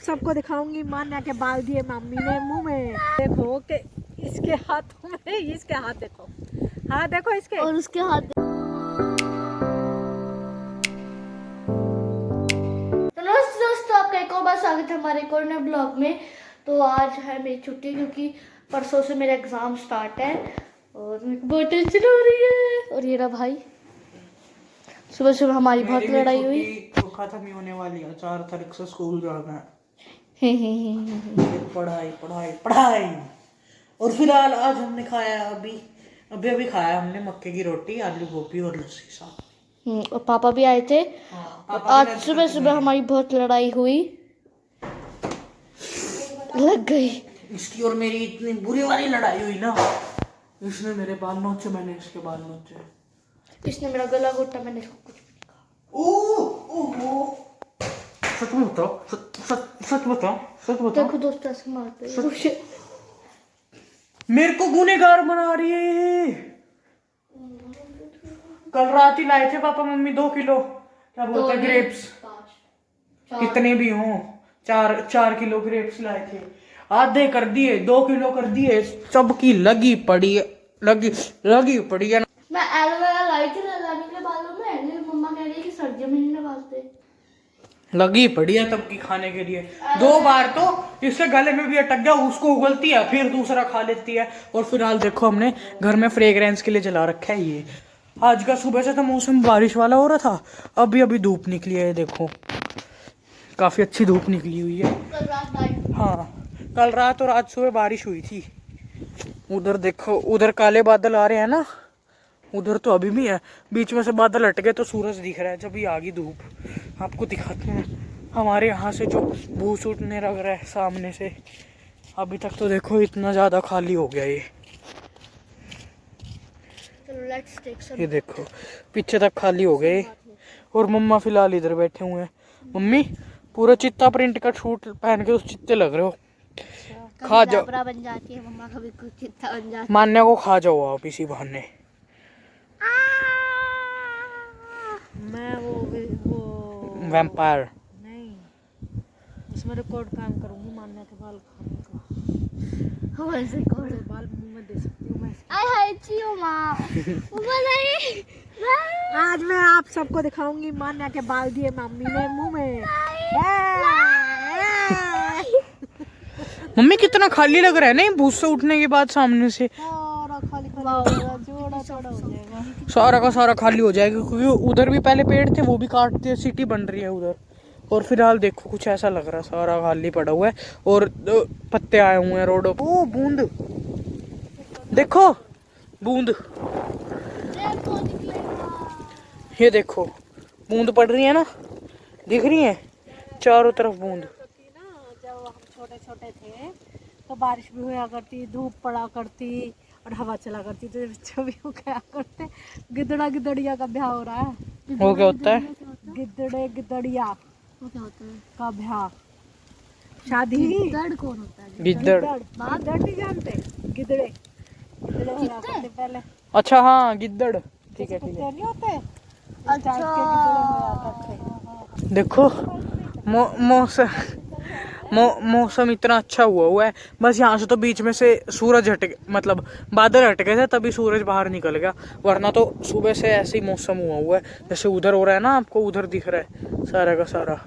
सबको दिखाऊंगी मान्या के बाल दिए मम्मी ने मुंह में। देखो कि इसके हाथों में, इसके हाथ देखो, हाथ देखो इसके, और उसके हाथ। तो नमस्ते दोस्तों, आपका एक और बार स्वागत है हमारे एक और नए ब्लॉग में। तो आज है मेरी छुट्टी क्योंकि परसों से मेरा एग्जाम स्टार्ट है और मेरे को बहुत टेंशन हो रही है। और ये रहा भाई, सुबह सुबह हमारी बहुत लड़ाई हुई। तो खत्म ही होने वाली है, 4 तारीख से स्कूल जाना है। पढ़ाई पढ़ाई पढ़ाई। और फिलहाल आज हमने खाया अभी खाया हमने मक्के की रोटी, आलू गोभी और लस्सी साथ। और पापा भी आए थे। आज सुबह सुबह हमारी बहुत लड़ाई हुई, लग गई। इसकी और मेरी इतनी बुरी वाली लड़ाई हुई ना, इसने मेरे बाल नोचे, मैंने इसके बाल नोचे। इसने मेरा गला घोटा, मैंने इसको कुछ भी नहीं कहा। ओह सच बताओ, सच बताओ। देखो दोस्त ऐसे मारते हैं। मेरे को गुनहगार बना रही है। कल रात ही लाए थे पापा मम्मी 2 किलो, क्या बोलते हैं, ग्रेप्स। कितने भी हों, 4 किलो ग्रेप्स लाए थे, आधे कर दिए, 2 किलो कर दिए, सबकी लगी पड़ी है। मैं एलोवेरा लाई थी लगाने के बालों में, लेकिन मम्मा कह रही है कि सर्दियों में नहीं लगाते। लगी पड़ी है तब की खाने के लिए। 2 बार तो इसके गले में भी अटक गया, उसको उगलती है फिर दूसरा खा लेती है। और फिलहाल देखो हमने घर में फ्रेग्रेंस के लिए जला रखा है ये। आज का सुबह से तो मौसम बारिश वाला हो रहा था, अभी धूप निकली है, देखो काफी अच्छी धूप निकली हुई है। हाँ, कल रात और आज सुबह बारिश हुई थी। उधर देखो, उधर काले बादल आ रहे हैं ना, उधर तो अभी भी है, बीच में से बादल हट गए तो सूरज दिख रहा है। जब ये आ गई धूप, आपको दिखाते हैं हमारे यहाँ से जो भूस उठने लग रहा है सामने से। अभी तक तो देखो इतना ज़्यादा खाली हो गया ये देखो पीछे तक खाली हो गए। और मम्मा फिलहाल इधर बैठे हुए हैं। मम्मी पूरा चित्ता प्रिंट का सूट पहन के उस चित्ते लग रहे हो। खा जाओ, बन जाती है मम्मा, कभी कुछ चित्ता बन जाती है। मान्या को खा जाओ आप इसी बहाने। मैं वो वैम्पायर नहीं, उसमें रिकॉर्ड काम करूंगी मान्या के बाल खाने का। बाल मुंह में दे सकती हूँ मैं। आज मैं आप सबको दिखाऊंगी मान्या के बाल दिए मम्मी ने मुंह में। मम्मी कितना खाली लग रहा है नहीं, भूस से उठने के बाद सामने से सारा का सारा खाली हो जाएगा, क्योंकि उधर भी पहले पेड़ थे वो भी काटते, सिटी बन रही है उधर। और फिलहाल देखो कुछ ऐसा लग रहा है, सारा खाली पड़ा हुआ है और पत्ते आए हुए हैं रोडों पर। ओ बूंद देखो, बूंद ये देखो, बूंद पड़ रही है ना, दिख रही है चारों तरफ बूंद। जब हम छोटे छोटे थे तो बारिश भी हुआ करती, धूप पड़ा करती और हवा चला करती, तो बच्चे भी क्या करते, गिद्धड़िया का ब्याह हो रहा है। वो क्या होता है? गिद्धड़िया का ब्याह, शादी। गिद्धड़ कौन होता है? गिद्धड़ नहीं जानते? गिद्धड़े ब्याह करते पहले। अच्छा हाँ, गिद्धड़, ठीक है। नहीं होते? देखो मौसम इतना अच्छा हुआ है, बस यहाँ से तो बीच में से सूरज हट, मतलब बादल हट गए थे तभी सूरज बाहर निकल गया, वरना तो सुबह से ऐसे ही मौसम हुआ है। जैसे उधर हो रहा है ना, आपको उधर दिख रहा है सारा का सारा,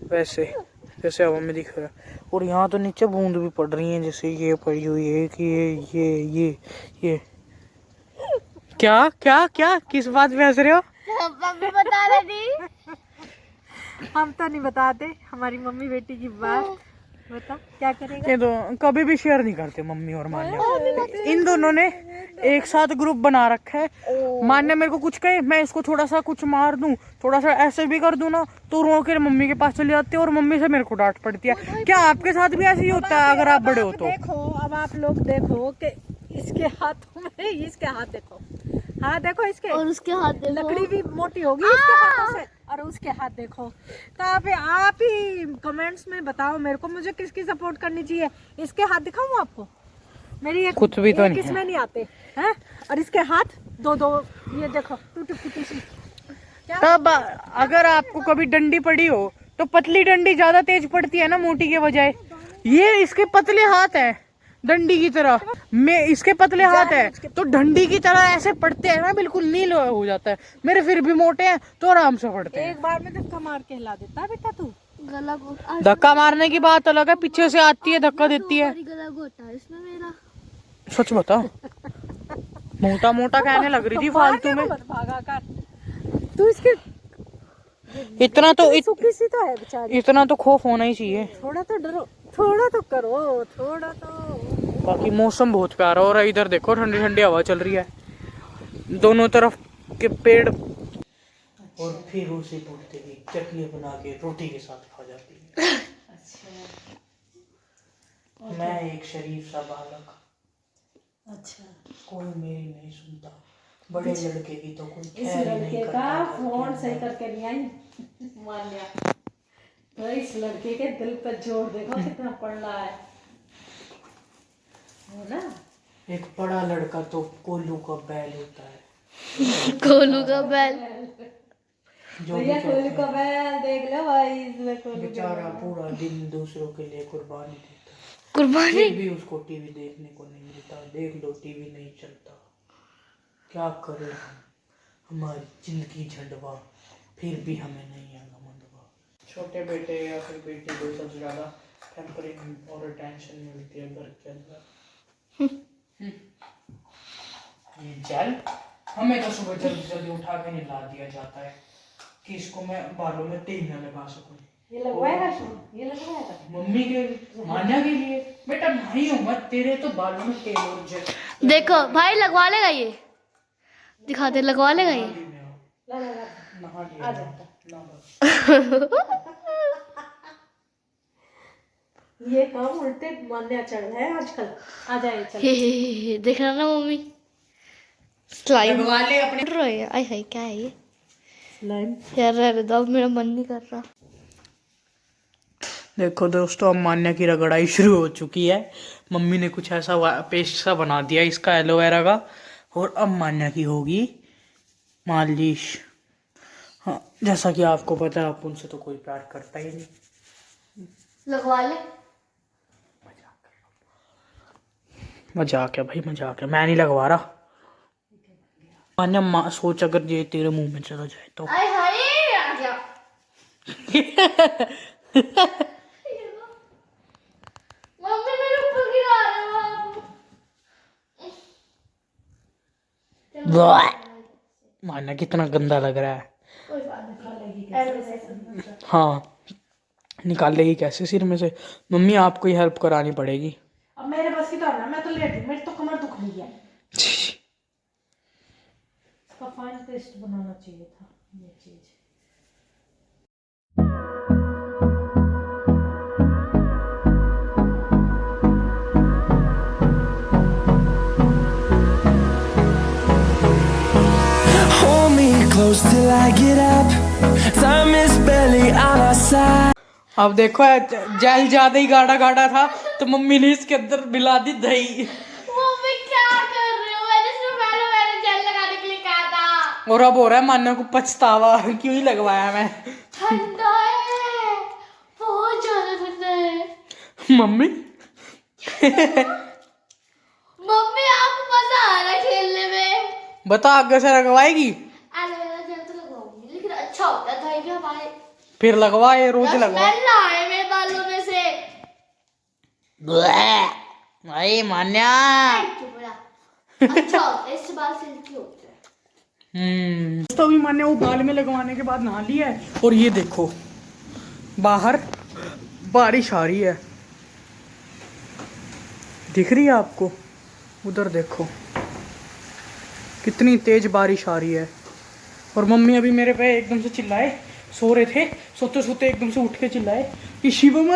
वैसे जैसे हवा में दिख रहा है। और यहाँ तो नीचे बूंद भी पड़ रही है, जैसे ये पड़ी हुई है कि ये क्या क्या क्या किस बात पे हंस रहे हो? बता रही हम तो नहीं बताते, हमारी मम्मी बेटी की बात। बता क्या करेगा? ये तो कभी भी शेयर नहीं करते मम्मी और मान्या। इन दोनों ने एक साथ ग्रुप बना रखा है। मान्या मेरे को कुछ कहे, मैं इसको थोड़ा सा कुछ मार दूं, थोड़ा सा ऐसे भी कर दूं ना, तो रो के मम्मी के पास चली जाती है और मम्मी से मेरे को डांट पड़ती है। क्या आपके साथ भी ऐसे ही होता है अगर आप बड़े हो तो? देखो अब आप लोग देखो कि इसके हाथों में, इसके हाथ देखो, हाथ देखो इसके, और उसके हाथ देखो, लकड़ी भी मोटी होगी इसके हाथों से, और उसके हाथ देखो। तो आप ही कमेंट्स में बताओ मेरे को, मुझे किसकी सपोर्ट करनी चाहिए। इसके हाथ दिखाऊं आपको? मेरी एक कुछ भी तो नहीं इसमें नहीं आते हैं, और इसके हाथ दो ये देखो टूटी फूटी सी। तब अगर आपको कभी डंडी पड़ी हो तो पतली डंडी ज्यादा तेज पड़ती है ना मोटी के बजाय। ये इसके पतले हाथ है डंडी की तरह, मैं इसके पतले हाथ है तो डंडी की तरह ऐसे पड़ते हैं ना, बिल्कुल नील हो जाता है। मेरे फिर भी मोटे हैं तो आराम से पड़ते हैं। एक बार में धक्का मार के हिला देता बेटा तू। गला घोटा, धक्का मारने की बात अलग है, पीछे से आती है धक्का देती है। गला घोटा इसमें मेरा। सच बता, मोटा मोटा कहने लग रही थी फालतू में। मत भागा कर तू, इसके इतना तो सुखी सी तो है बेचारी। इतना तो खौफ होना ही चाहिए। थोड़ा तो डरो, थोड़ा तो करो, थोड़ा तो। बाकी मौसम बहुत प्यारा हो रहा है। इधर देखो ठंडी ठंडी हवा चल रही है, दोनों तरफ के पेड़। और फिर उसे बोलते हुए चटनी बना के रोटी के साथ खा जाती है। मैं एक शरीफ सा बालक, अच्छा, कोई मेरी नहीं सुनता। बड़े लड़के की तो कोई इस खैर ही नहीं लड़के करता। का फोन सही करके नहीं आई मान्या, तो इस लड़के के दिल पे जोर देखो कितना पड़ रहा है ना। एक बड़ा लड़का तो कोल्लू का बैल होता है। कोलू का बैल। जो भी भैया कहते कोल्लू हैं। का बैल देख लो भाई, इसमें कोल्लू का बेचारा पूरा दिन दूसरों के लिए कुर्बानी देता है, कुर्बानी। फिर भी उसको टीवी देखने को नहीं मिलता। देख लो टीवी नहीं चलता, क्या करें हम, हमारी जिंदगी झंडवा, फिर भी हमें नहीं आना मंडवा। छोटे बेटे या फिर बेटी को सबसे ज्यादा पैम्परिंग और अटेंशन मिलती है घर के अंदर। ये जेल हमें तो सुबह जल्दी जल्दी उठा के नहला दिया जाता है कि इसको मैं बालों में तेल न लगा सकूं। ये लगवाएगा शुरू, ये लगवाएगा। मम्मी के मान्या के लिए, बेटा भाई हूँ मत, तेरे तो बालों में तेल और जेल। देखो भाई लगवा लेगा ये, दिखा दे लगवा लेगा ये। नहा लिया आ जाता। ना बस। ये काम उल्टे मान्या चढ़ रहा है आजकल। आ जाए चल। हे देख रहा ना मम्मी, स्लाइम लगवा ले अपने। रोए। आई हाय क्या है ये स्लाइम। यार, रहने दो, अब मेरा मन नहीं कर रहा। देखो दोस्तों, अब मान्या की रगड़ाई शुरू हो चुकी है। मम्मी ने कुछ ऐसा पेस्ट सा बना दिया इसका एलोवेरा का, और अब मान्या की होगी मालिश। हाँ, जैसा कि आपको पता है, आप उनसे तो कोई प्यार करता ही नहीं। लगवा ले। मजाक है भाई, मजाक है, मैं नहीं लगवा रहा। मान्या सोच अगर ये तेरे मुंह में चला जाए तो। आई हाय आ गया। मम्मी मेरे ऊपर गिरा रहे हो आप। मान्या कितना गंदा लग रहा है। कोई बात नहीं। हाँ, निकालेगी कैसे सिर में से? मम्मी आपको ही हेल्प करानी पड़ेगी। अब मेरे बस की तो ना, मैं तो लेट हूँ, मेरी तो कमर दुख रही है। इसका फाइन पेस्ट बनाना चाहिए था ये चीज। Hold me close till I get up. Time is barely on our side. अब देखो, जेल ज्यादा ही गाढ़ा गाढ़ा था तो मम्मी ने इसके अंदर मिला दी दही। मम्मी क्या कर रहे हो? मैंने सिर्फ मैंने जेल लगाने के लिए कहा था। और अब हो रहा है मान्या को पछतावा, क्यों ही लगवाया मैं। ठंडा है, बहुत ज्यादा ठंडा है। मम्मी मम्मी आपको मजा आ रहा है खेलने में? बता आगे से लगवाएगी? एलोवेरा जेल तो लगाऊंगी, लेकिन अच्छा होता है दही भी हमारे। फिर लगवाए, रोज लगवा। स्मेल आए मेरे बालों में से। भाई मान्या। चुप रहा। अच्छा होता है, इससे बाल सिल्की होते हैं। दोस्तों, अभी मान्या वो बाल में लगवाने के बाद नहा लिया है, और ये देखो बाहर बारिश आ रही है, दिख रही है आपको? उधर देखो कितनी तेज बारिश आ रही है। और मम्मी अभी मेरे पे एकदम से चिल्लाए, सो रहे थे, सोते सोते एकदम से उठ के चिल्लाए कि शिवम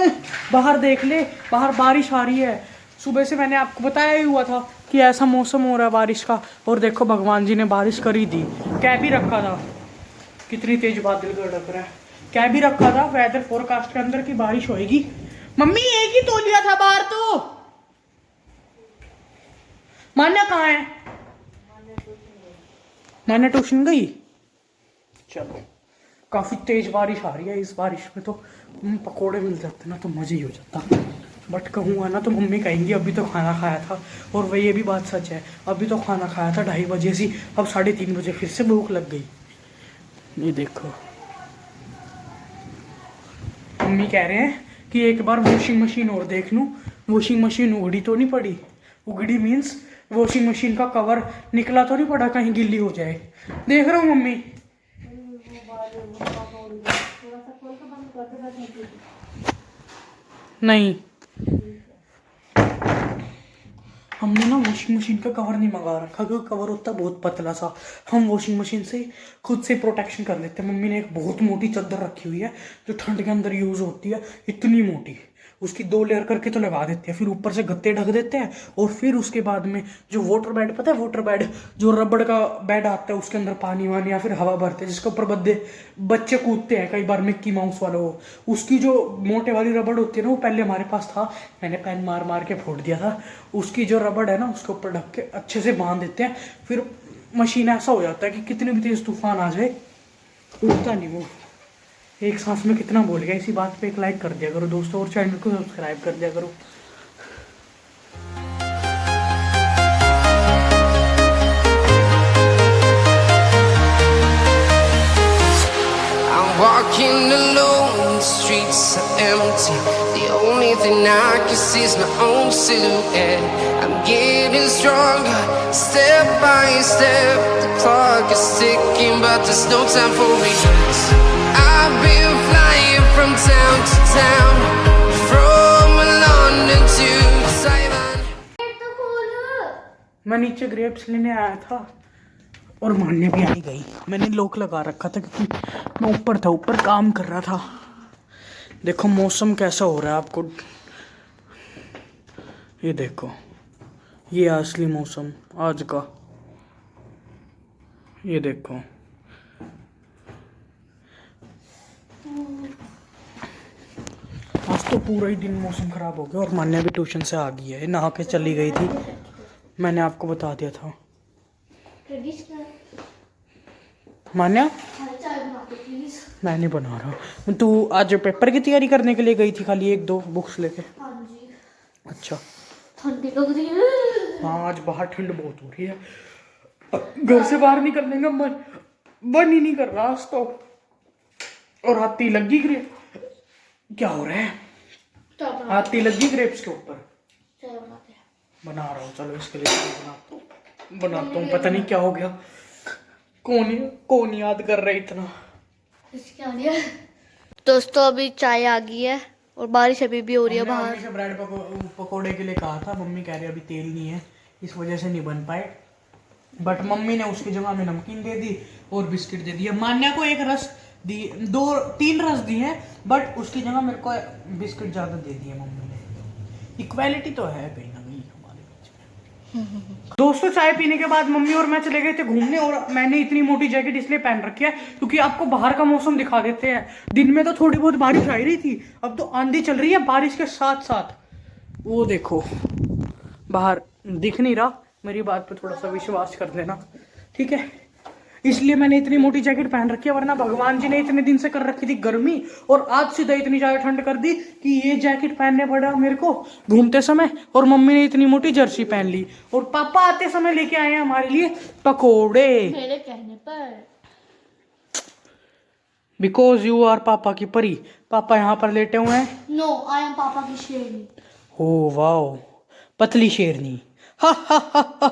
बाहर देख ले, बाहर बारिश आ रही है। सुबह से मैंने आपको बताया ही हुआ था कि ऐसा मौसम हो रहा है बारिश का, और देखो भगवान जी ने बारिश कर ही दी। कह भी रखा था, कितनी तेज बादल गड़क रहा है, कह भी रखा था वेदर फोरकास्ट के अंदर कि बारिश होएगी। मम्मी एक ही तौलिया था बाहर तो। मान्या कहाँ है? मान्या ट्यूशन गई। चलो काफ़ी तेज़ बारिश आ रही है। इस बारिश में तो पकोड़े मिल जाते ना तो मज़े ही हो जाता। बट कहूँगा ना तो मम्मी कहेंगी अभी तो खाना खाया था। और वही ये भी बात सच है, अभी तो खाना खाया था 2:30 बजे से, अब 3:30 बजे फिर से भूख लग गई। ये देखो मम्मी कह रहे हैं कि एक बार वॉशिंग मशीन और देख लूँ। वॉशिंग मशीन उगड़ी तो नहीं पड़ी? उगड़ी मीन्स वॉशिंग मशीन का कवर निकला तो नहीं पड़ा कहीं गिल्ली हो जाए। देख रहा हूँ मम्मी। नहीं, हमने ना वॉशिंग मशीन का कवर नहीं मंगा रखा क्योंकि कवर होता है बहुत पतला सा। हम वॉशिंग मशीन से खुद से प्रोटेक्शन कर लेते हैं। मम्मी ने एक बहुत मोटी चादर रखी हुई है जो ठंड के अंदर यूज़ होती है, इतनी मोटी। उसकी 2 लेयर करके तो लगा देते हैं, फिर ऊपर से गत्ते ढक देते हैं। और फिर उसके बाद में जो वाटर बेड, पता है वाटर बेड जो रबड़ का बेड आता है, उसके अंदर पानी वानी या फिर हवा भरते हैं, जिसके ऊपर बच्चे कूदते हैं कई बार, मिक्की माउस वाला हो। उसकी जो मोटे वाली रबड़ होती है ना, वो पहले हमारे पास था, मैंने पेन मार मार के फोड़ दिया था। उसकी जो रबड़ है ना, उसके ऊपर ढक के अच्छे से बांध देते हैं। फिर मशीन ऐसा हो जाता है कि कितने भी तेज तूफान आ जाए उड़ता नहीं वो। एक सांस में कितना बोल गया। इसी बात पे एक लाइक कर दिया करो दोस्तों, और चैनल को सब्सक्राइब कर दिया करो। I'm walking alone, the streets are empty. The only thing I can see is my own silhouette. I'm getting stronger, step by step. The clock is ticking, but there's no time for regrets. I've been flying from town to town, from London to Taiwan. मैं नीचे grapes लेने आया था और मान्य भी आई गई। मैंने लॉक लगा रखा था क्योंकि मैं ऊपर था, ऊपर काम कर रहा था। देखो मौसम कैसा हो रहा है आपको, ये देखो, ये असली मौसम आज का। ये देखो आज तो पूरा ही दिन मौसम खराब हो गया। और मान्या भी ट्यूशन से आ गई है, नहा के चली गई थी, मैंने आपको बता दिया था। मान्या मैं नहीं बना रहा। तू आज पेपर की तैयारी करने के लिए गई थी खाली 1-2 बुक्स लेके? हाँ जी। अच्छा, ठंडी लग रही है। हाँ आज बाहर ठंड बहुत हो रही है, घर से बाहर निकलने का मन ही नहीं कर रहा आज तो। और हाथी लगी ग्रेप, क्या हो रहा है? हाथी लगी ग्रेप्स के ऊपर। बना रहा हूँ, चलो इसके लिए बनाता हूँ। पता नहीं क्या हो गया, कौन याद कर रहा है इतना। दोस्तों अभी चाय आ गई है और बारिश अभी भी हो रही है बाहर। मम्मी से ब्रेड पकोड़े के लिए कहा था, मम्मी कह रही है अभी तेल नहीं है, इस वजह से नहीं बन पाए। बट मम्मी ने उसकी जगह में नमकीन दे दी और बिस्किट दे दिया। मान्या को 1 रस दी, 2-3 रस दिए हैं, बट उसकी जगह मेरे को बिस्किट ज़्यादा दे दिए मम्मी ने। इक्वालिटी तो है कहीं ना कहीं हमारे बीच में। दोस्तों चाय पीने के बाद मम्मी और मैं चले गए थे घूमने, और मैंने इतनी मोटी जैकेट इसलिए पहन रखी है क्योंकि आपको बाहर का मौसम दिखा देते हैं। दिन में तो थोड़ी बहुत बारिश आ रही थी, अब तो आंधी चल रही है बारिश के साथ साथ। वो देखो बाहर दिख नहीं रहा, मेरी बात पे थोड़ा सा विश्वास कर लेना, ठीक है? इसलिए मैंने इतनी मोटी जैकेट पहन रखी है, वरना भगवान जी ने इतने दिन से कर रखी थी गर्मी, और आज सीधा इतनी ज्यादा ठंड कर दी कि ये जैकेट पहनने पड़ा मेरे को घूमते समय। और मम्मी ने इतनी मोटी जर्सी पहन ली, और पापा आते समय लेके आए हैं हमारे लिए पकोड़े। मेरे कहने पर, बिकॉज यू आर पापा की परी। पापा यहाँ पर लेटे हुए हैं। नो आई एम पापा की शेरनी। हो वाओ, पतली शेरनी। हा हा हा हा।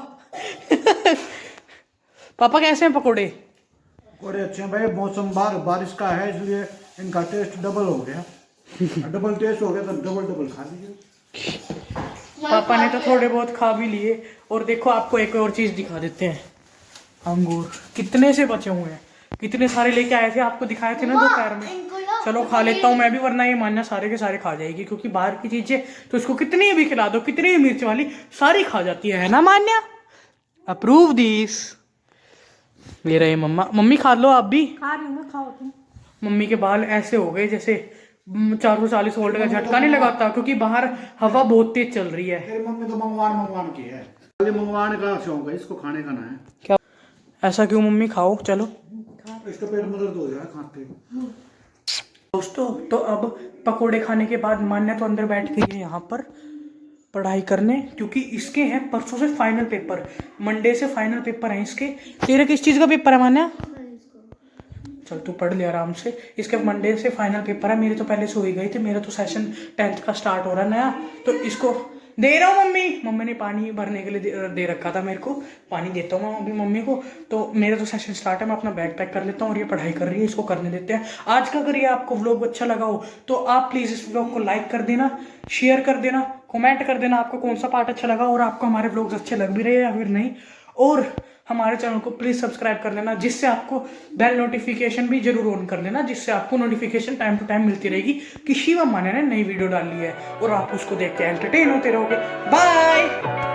पापा कैसे हैं पकोड़े? पकोड़े अच्छे हैं भाई, मौसम बारिश का है इसलिए इनका टेस्ट डबल हो गया। डबल टेस्ट हो गया तो डबल खा लीजिए। पापा ने तो थोड़े बहुत खा भी लिए। और देखो आपको एक और चीज दिखा देते हैं, अंगूर कितने से बचे हुए हैं, कितने सारे लेके आए थे, आपको दिखाए थे ना दोपहर में। चलो खा लेता हूँ मैं भी, वरना ये मान्या सारे के सारे खा जाएगी, क्योंकि बाहर की चीजें तो इसको कितनी भी खिला दो, कितनी भी मिर्च वाली, सारी खा जाती है ना मान्या? Approve this. ले रहे मम्मी खा लो आप भी। खा रही हूँ मैं, खाओ तुम। मम्मी के बाल ऐसे हो गए जैसे 440 वोल्ट का झटका नहीं लगाता, क्योंकि बाहर हवा बहुत तेज चल रही है। तेरी मम्मी तो मंगवान की है, खाली मंगवाने का शौक है, इसको खाने का ना है। क्या ऐसा क्यों मम्मी? खाओ चलो। दिखा। इसका पेट में दर्द हो जाए खाते। दोस्तों तो अब पकोड़े खाने के बाद मान्या तो अंदर बैठ गई है यहाँ पर पढ़ाई करने, क्योंकि इसके हैं परसों से फाइनल पेपर, मंडे से फाइनल पेपर हैं इसके। तेरे किस चीज़ का पेपर है मान्या? चल तू पढ़ ले आराम से, इसके मंडे से फाइनल पेपर है। मेरे तो पहले से हो ही गई थी, मेरा तो सेशन 10th का स्टार्ट हो रहा है नया, तो इसको दे रहा हूँ। मम्मी ने पानी भरने के लिए दे रखा था मेरे को, पानी देता हूँ मैं अभी मम्मी को। तो मेरा तो सेशन स्टार्ट है, मैं अपना बैग पैक कर लेता हूँ और ये पढ़ाई कर रही है, इसको करने देते हैं आज का। अगर ये आपको व्लॉग अच्छा लगा हो तो आप प्लीज़ इस व्लॉग को लाइक कर देना, शेयर कर देना, कमेंट कर देना आपको कौन सा पार्ट अच्छा लगा और आपको हमारे व्लॉग्स अच्छे लग भी रहे हैं या फिर नहीं। और हमारे चैनल को प्लीज़ सब्सक्राइब कर लेना, जिससे आपको बेल नोटिफिकेशन भी जरूर ऑन कर लेना, जिससे आपको नोटिफिकेशन टाइम टू टाइम मिलती रहेगी कि शिवम मान्या ने नई वीडियो डाली है और आप उसको देख के एंटरटेन होते रहोगे। बाय।